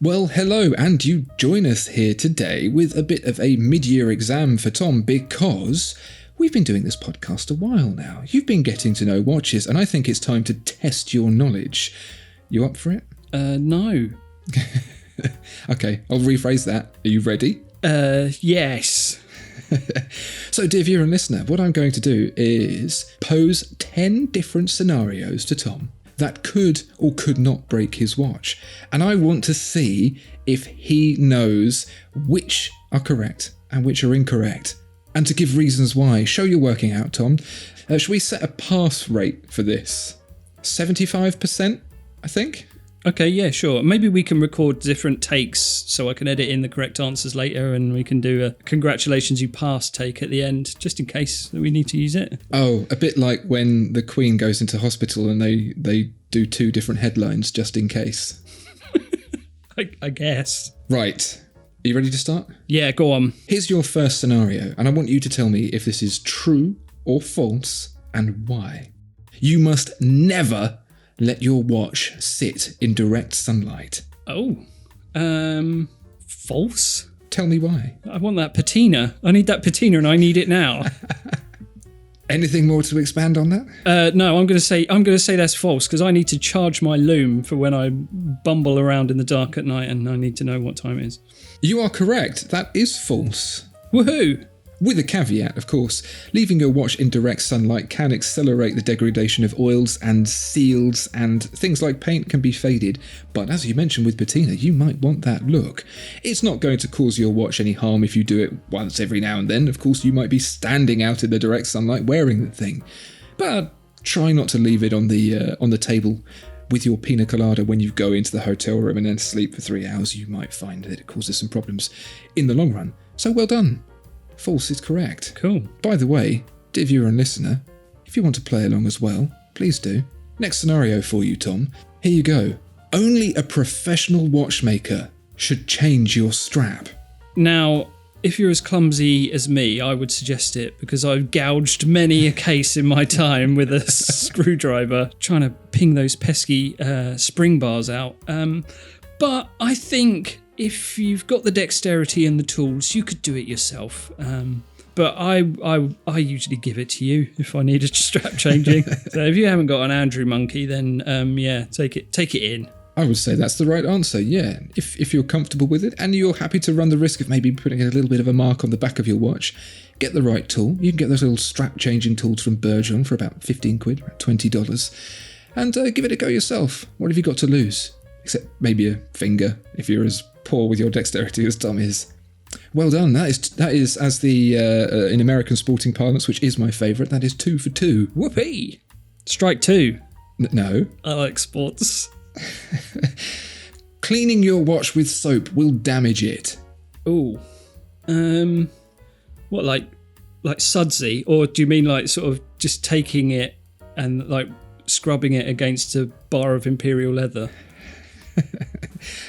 Well, hello, and you join us here today with a bit of a mid-year exam for Tom because we've been doing this podcast a while now. You've been getting to know watches, and I think it's time to test your knowledge. You up for it? No. Okay, I'll rephrase that. Are you ready? Yes. So, dear viewer and listener, what I'm going to do is pose 10 different scenarios to Tom that could or could not break his watch. And I want to see if he knows which are correct and which are incorrect, and to give reasons why. Show you're working out, Tom. Should we set a pass rate for this? 75%, I think? Okay, yeah, sure. Maybe we can record different takes so I can edit in the correct answers later, and we can do a congratulations you passed take at the end, just in case we need to use it. Oh, a bit like when the Queen goes into hospital and they do 2 different headlines just in case. I guess. Right. Are you ready to start? Yeah, go on. Here's your first scenario, and I want you to tell me if this is true or false and why. You must never let your watch sit in direct sunlight. Oh, false? Tell me why. I want that patina. I need that patina and I need it now. Anything more to expand on that? No, I'm going to say that's false because I need to charge my loom for when I bumble around in the dark at night and I need to know what time it is. You are correct. That is false. Woohoo! With a caveat, of course, leaving your watch in direct sunlight can accelerate the degradation of oils and seals, and things like paint can be faded, but as you mentioned with patina, you might want that look. It's not going to cause your watch any harm if you do it once every now and then. Of course, you might be standing out in the direct sunlight wearing the thing, but try not to leave it on the table with your pina colada when you go into the hotel room and then sleep for 3 hours. You might find that it causes some problems in the long run. So well done. False is correct. Cool. By the way, dear viewer and listener, if you want to play along as well, please do. Next scenario for you, Tom. Here you go. Only a professional watchmaker should change your strap. Now, if you're as clumsy as me, I would suggest it because I've gouged many a case in my time with a screwdriver trying to ping those pesky spring bars out. But I think if you've got the dexterity and the tools, you could do it yourself. But I usually give it to you if I need a strap changing. So if you haven't got an Andrew monkey, then take it in. I would say that's the right answer, yeah. If you're comfortable with it and you're happy to run the risk of maybe putting a little bit of a mark on the back of your watch, get the right tool. You can get those little strap changing tools from Burgeon for about 15 quid, about $20, and give it a go yourself. What have you got to lose? Except maybe a finger if you're as poor with your dexterity as Tom is. Well done. That is as the in American sporting parlance, which is my favourite, that is 2 for 2. Whoopee! Strike 2. No. I like sports. Cleaning your watch with soap will damage it. Ooh. What, like sudsy? Or do you mean like sort of just taking it and like scrubbing it against a bar of imperial leather?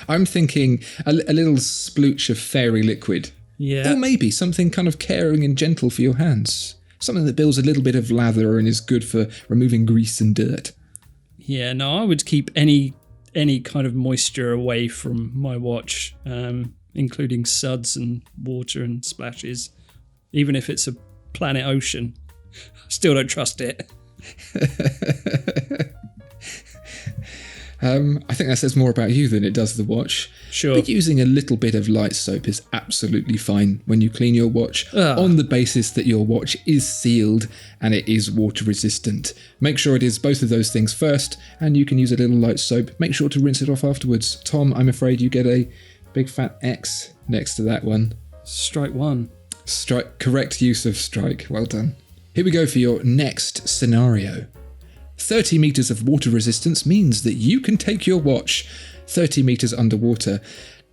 I'm thinking a little splooch of fairy liquid. Yeah. Or maybe something kind of caring and gentle for your hands. Something that builds a little bit of lather and is good for removing grease and dirt. Yeah, no, I would keep any kind of moisture away from my watch, including suds and water and splashes. Even if it's a planet ocean, I still don't trust it. I think that says more about you than it does the watch. Sure. But using a little bit of light soap is absolutely fine when you clean your watch on the basis that your watch is sealed and it is water resistant. Make sure it is both of those things first, and you can use a little light soap. Make sure to rinse it off afterwards. Tom, I'm afraid you get a big fat X next to that one. Strike 1. Correct use of strike. Well done. Here we go for your next scenario. 30 metres of water resistance means that you can take your watch 30 metres underwater.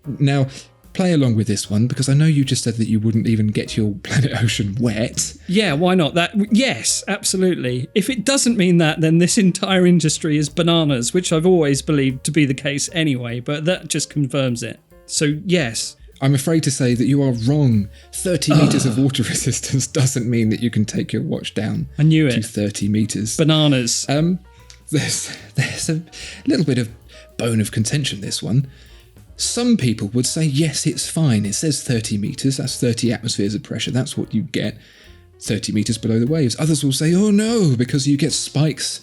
Now, play along with this one, because I know you just said that you wouldn't even get your planet ocean wet. Yeah, why not? Yes, absolutely. If it doesn't mean that, then this entire industry is bananas, which I've always believed to be the case anyway, but that just confirms it. So, yes. I'm afraid to say that you are wrong. 30 metres of water resistance doesn't mean that you can take your watch down I knew to it. 30 metres. Bananas. There's a little bit of bone of contention, this one. Some people would say, yes, it's fine. It says 30 metres, that's 30 atmospheres of pressure. That's what you get 30 metres below the waves. Others will say, oh no, because you get spikes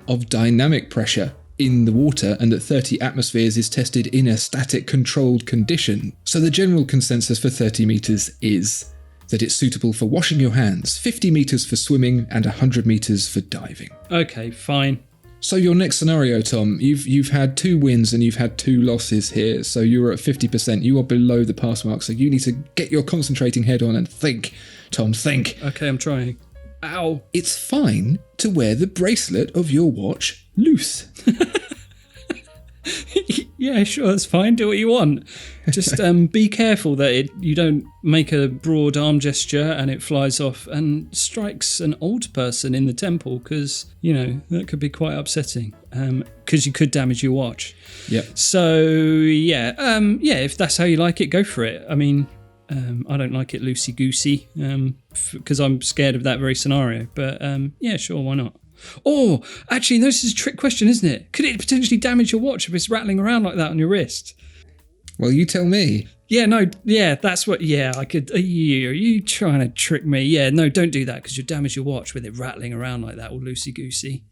of dynamic pressure in the water, and that 30 atmospheres is tested in a static controlled condition. So the general consensus for 30 metres is that it's suitable for washing your hands, 50 metres for swimming, and 100 metres for diving. Okay, fine. So your next scenario, Tom, you've had 2 wins and you've had 2 losses here, so you're at 50%. You are below the pass mark, so you need to get your concentrating head on and think. Tom, think. Okay, I'm trying. Ow. It's fine to wear the bracelet of your watch loose. Yeah, sure, that's fine. Do what you want. Just be careful that you don't make a broad arm gesture and it flies off and strikes an old person in the temple, because, that could be quite upsetting, because you could damage your watch. Yep. So, if that's how you like it, go for it. I mean, I don't like it loosey-goosey, because I'm scared of that very scenario. But, sure, why not? Oh, actually, no, this is a trick question, isn't it? Could it potentially damage your watch if it's rattling around like that on your wrist? Well, you tell me. That's what, I could, are you trying to trick me? Yeah, no, don't do that, because you'll damage your watch with it rattling around like that, all loosey-goosey.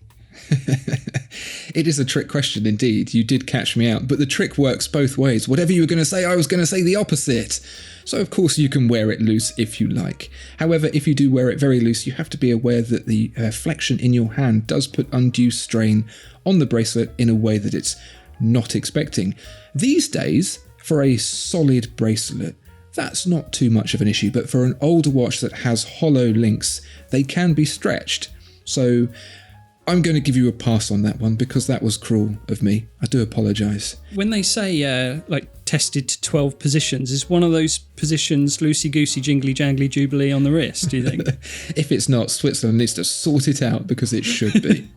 It is a trick question indeed. You did catch me out, but the trick works both ways. Whatever you were going to say, I was going to say the opposite. So of course you can wear it loose if you like. However, if you do wear it very loose, you have to be aware that the flexion in your hand does put undue strain on the bracelet in a way that it's not expecting. These days, for a solid bracelet, that's not too much of an issue, but for an older watch that has hollow links, they can be stretched. So I'm going to give you a pass on that one, because that was cruel of me. I do apologise. When they say, tested to 12 positions, is one of those positions loosey-goosey, jingly-jangly jubilee on the wrist, do you think? If it's not, Switzerland needs to sort it out, because it should be.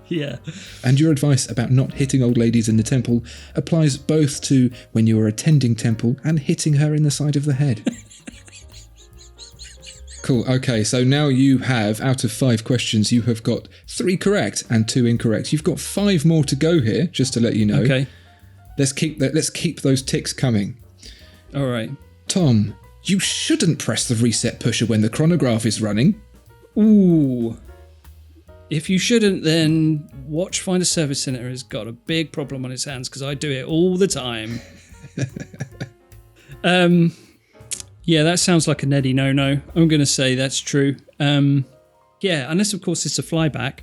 Yeah. And your advice about not hitting old ladies in the temple applies both to when you're attending temple and hitting her in the side of the head. Cool. Okay, so now you have, out of 5 questions, you have got 3 correct and 2 incorrect. You've got 5 more to go here, just to let you know. Okay. Let's keep those ticks coming. All right. Tom, you shouldn't press the reset pusher when the chronograph is running. Ooh. If you shouldn't, then Watchfinder Service Centre has got a big problem on its hands, because I do it all the time. Yeah, that sounds like a Neddy no-no. I'm going to say that's true. Unless, of course, it's a flyback,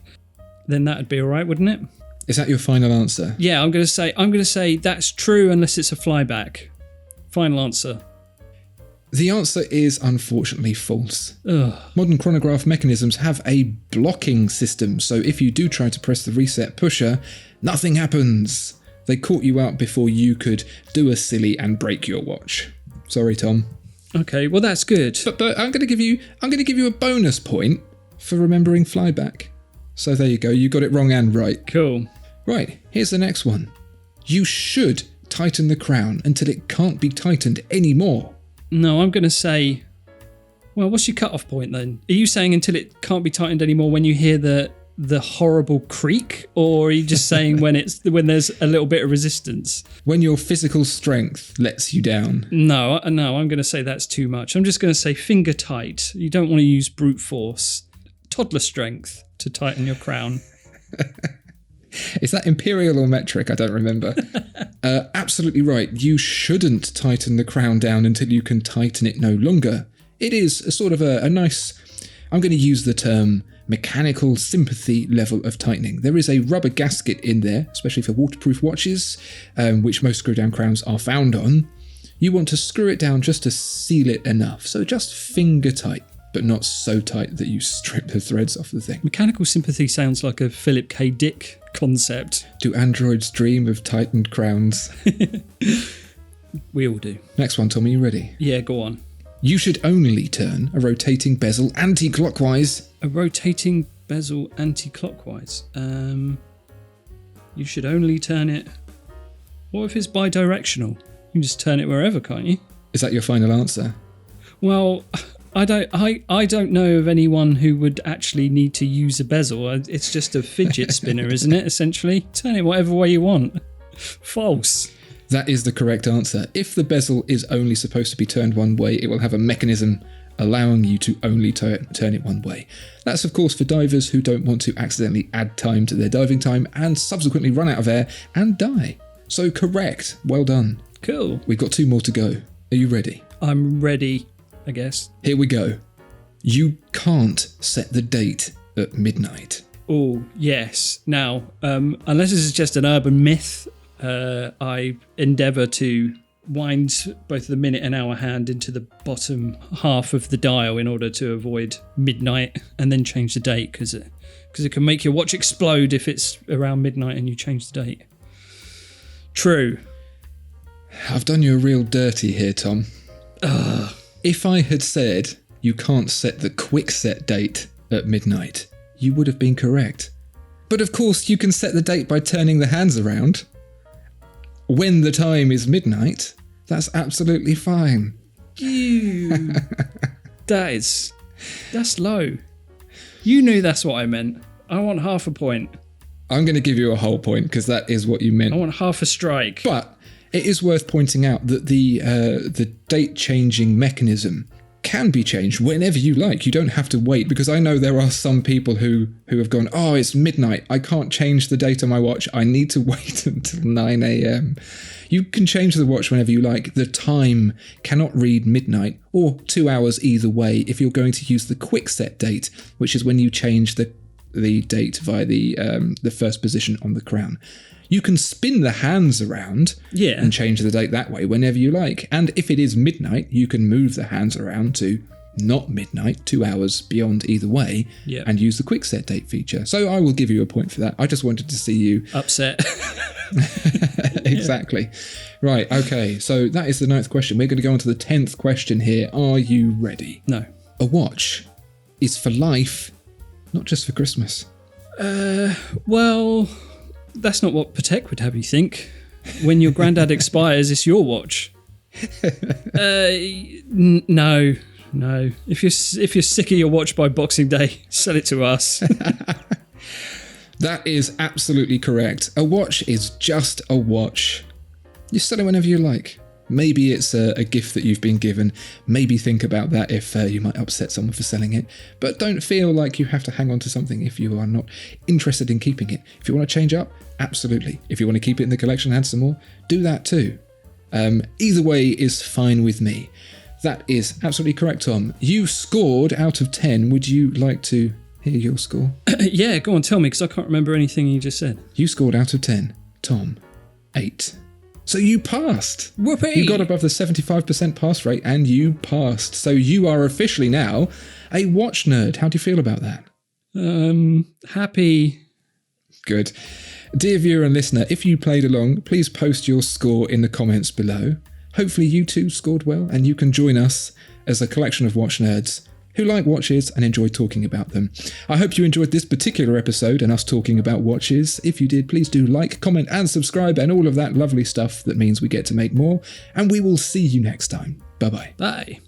then that would be all right, wouldn't it? Is that your final answer? Yeah, I'm going to say that's true unless it's a flyback. Final answer. The answer is unfortunately false. Ugh. Modern chronograph mechanisms have a blocking system, so if you do try to press the reset pusher, nothing happens. They caught you out before you could do a silly and break your watch. Sorry, Tom. Okay, well that's good. But I'm going to give you a bonus point for remembering flyback. So there you go. You got it wrong and right. Cool. Right, here's the next one. You should tighten the crown until it can't be tightened anymore. No, I'm going to say... Well, what's your cut-off point then? Are you saying until it can't be tightened anymore when you hear the horrible creak? Or are you just saying when there's a little bit of resistance? When your physical strength lets you down. No, I'm going to say that's too much. I'm just going to say finger tight. You don't want to use brute force. Toddler strength to tighten your crown. Is that imperial or metric? I don't remember. Absolutely right. You shouldn't tighten the crown down until you can tighten it no longer. It is a sort of a nice, I'm going to use the term mechanical sympathy level of tightening. There is a rubber gasket in there, especially for waterproof watches, which most screw-down crowns are found on. You want to screw it down just to seal it enough. So just finger tight, but not so tight that you strip the threads off the thing. Mechanical sympathy sounds like a Philip K. Dick concept. Do androids dream of tightened crowns? We all do. Next one, Tom, are you ready? Yeah, go on. You should only turn a rotating bezel anti-clockwise. A rotating bezel anti-clockwise. You should only turn it... What if it's bidirectional? You can just turn it wherever, can't you? Is that your final answer? Well, I don't know of anyone who would actually need to use a bezel. It's just a fidget spinner, isn't it, essentially? Turn it whatever way you want. False. That is the correct answer. If the bezel is only supposed to be turned one way, it will have a mechanism allowing you to only turn it one way. That's of course for divers who don't want to accidentally add time to their diving time and subsequently run out of air and die. So correct. Well done. Cool. We've got 2 more to go. Are you ready? I'm ready, I guess. Here we go. You can't set the date at midnight. Oh, yes. Now, unless this is just an urban myth, I endeavour to wind both the minute and hour hand into the bottom half of the dial in order to avoid midnight and then change the date because it can make your watch explode if it's around midnight and you change the date. True. I've done you a real dirty here, Tom. Ugh. If I had said you can't set the quick set date at midnight, you would have been correct. But of course, you can set the date by turning the hands around. When the time is midnight, that's absolutely fine. Ew. That's low. You knew that's what I meant. I want half a point. I'm going to give you a whole point because that is what you meant. I want half a strike. But it is worth pointing out that the date changing mechanism can be changed whenever you like. You don't have to wait, because I know there are some people who have gone, oh, it's midnight, I can't change the date on my watch, I need to wait until 9 a.m. You can change the watch whenever you like. The time cannot read midnight or 2 hours either way if you're going to use the quick set date, which is when you change the date via the first position on the crown. You can spin the hands around and change the date that way whenever you like. And if it is midnight, you can move the hands around to not midnight, 2 hours beyond either way, and use the quick set date feature. So I will give you a point for that. I just wanted to see you upset. Exactly. Right, okay. So that is the 9th question. We're going to go on to the 10th question here. Are you ready? No. A watch is for life, not just for Christmas. Well, that's not what Patek would have you think. When your granddad expires, it's your watch. No. If you're sick of your watch by Boxing Day, sell it to us. That is absolutely correct. A watch is just a watch. You sell it whenever you like. Maybe it's a gift that you've been given. Maybe think about that if you might upset someone for selling it. But don't feel like you have to hang on to something if you are not interested in keeping it. If you want to change up, absolutely. If you want to keep it in the collection and add some more, do that too. Either way is fine with me. That is absolutely correct, Tom. You scored out of 10. Would you like to hear your score? Yeah, go on, tell me, because I can't remember anything you just said. You scored out of 10. Tom, 8. So you passed. Whoopee! You got above the 75% pass rate and you passed. So you are officially now a watch nerd. How do you feel about that? Happy. Good. Dear viewer and listener, if you played along, please post your score in the comments below. Hopefully you too scored well and you can join us as a collection of watch nerds who like watches and enjoy talking about them. I hope you enjoyed this particular episode and us talking about watches. If you did, please do like, comment and subscribe and all of that lovely stuff that means we get to make more. And we will see you next time. Bye-bye. Bye.